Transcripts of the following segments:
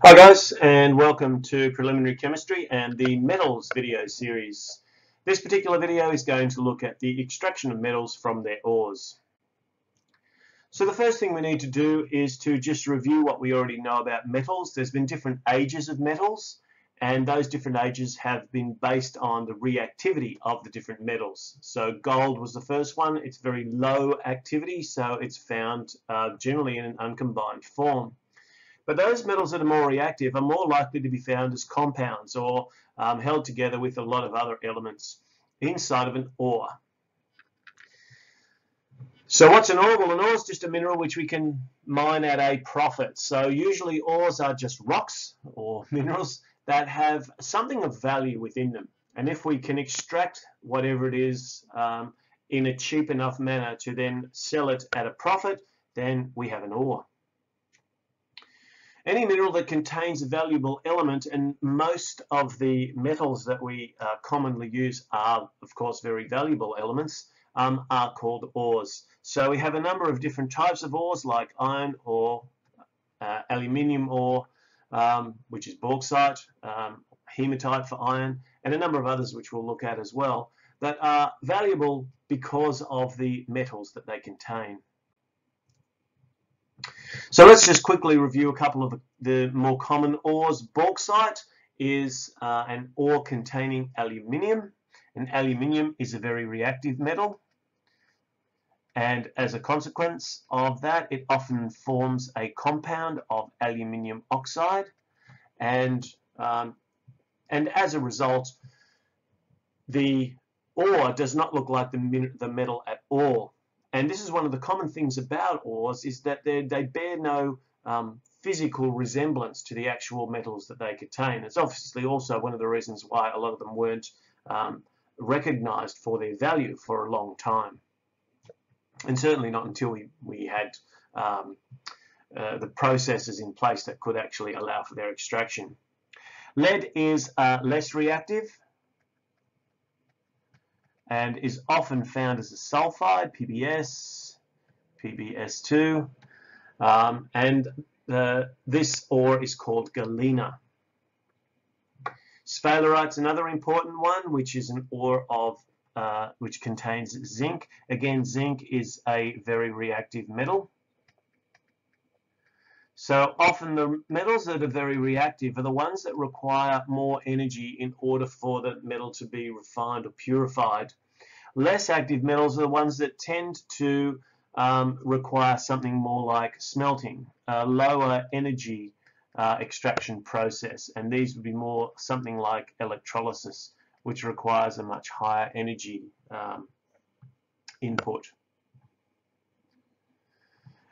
Hi guys, and welcome to Preliminary Chemistry and the Metals video series. This particular video is going to look at the extraction of metals from their ores. So the first thing we need to do is to just review what we already know about metals. There's been different ages of metals, and those different ages have been based on the reactivity of the different metals. So gold was the first one. It's very low activity, so it's found generally in an uncombined form. But those metals that are more reactive are more likely to be found as compounds or held together with a lot of other elements inside of an ore. So what's an ore? Well, an ore is just a mineral which we can mine at a profit. So usually ores are just rocks or minerals that have something of value within them. And if we can extract whatever it is in a cheap enough manner to then sell it at a profit, then we have an ore. Any mineral that contains a valuable element, and most of the metals that we commonly use are, of course, very valuable elements, are called ores. So we have a number of different types of ores like iron ore, aluminium ore, which is bauxite, hematite for iron, and a number of others which we'll look at as well, that are valuable because of the metals that they contain. So let's just quickly review a couple of the more common ores. Bauxite is an ore containing aluminium, and aluminium is a very reactive metal. And as a consequence of that, it often forms a compound of aluminium oxide, and as a result, the ore does not look like the metal at all. And this is one of the common things about ores, is that they bear no physical resemblance to the actual metals that they contain. It's obviously also one of the reasons why a lot of them weren't recognized for their value for a long time. And certainly not until we had the processes in place that could actually allow for their extraction. Lead is less reactive and is often found as a sulfide, PbS, PbS2, and this ore is called galena. Sphalerite's another important one, which is an ore of which contains zinc. Again, zinc is a very reactive metal. So often the metals that are very reactive are the ones that require more energy in order for the metal to be refined or purified. Less active metals are the ones that tend to require something more like smelting, a lower energy extraction process, and these would be more something like electrolysis, which requires a much higher energy input.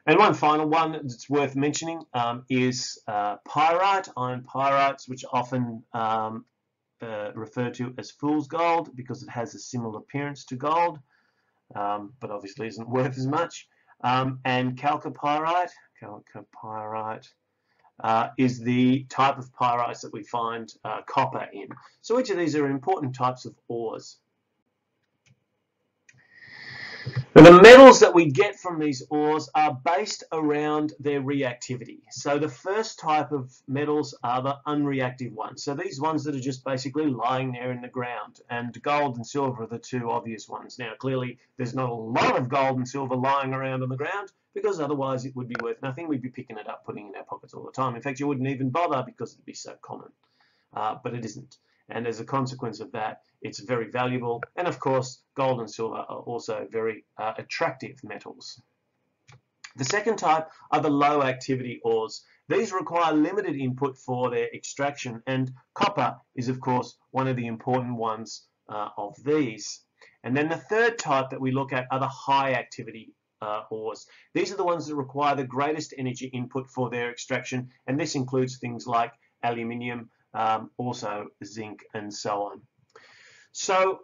And one final one that's worth mentioning is pyrite, iron pyrites, which are often referred to as fool's gold because it has a similar appearance to gold, but obviously isn't worth as much. And chalcopyrite is the type of pyrites that we find copper in. So each of these are important types of ores. Now, the metals that we get from these ores are based around their reactivity. So the first type of metals are the unreactive ones. So these ones that are just basically lying there in the ground, and gold and silver are the two obvious ones. Now clearly there's not a lot of gold and silver lying around on the ground, because otherwise it would be worth nothing. We'd be picking it up, putting it in our pockets all the time. In fact, you wouldn't even bother because it'd be so common, but it isn't. And as a consequence of that, it's very valuable. And of course, gold and silver are also very attractive metals. The second type are the low activity ores. These require limited input for their extraction, and copper is of course one of the important ones of these. And then the third type that we look at are the high activity ores. These are the ones that require the greatest energy input for their extraction, and this includes things like aluminium, also zinc, and so on. So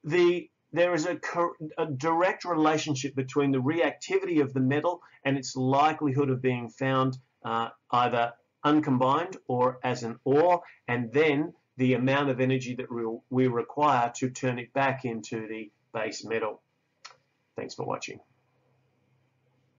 there is a direct relationship between the reactivity of the metal and its likelihood of being found either uncombined or as an ore, and then the amount of energy that we require to turn it back into the base metal. Thanks for watching.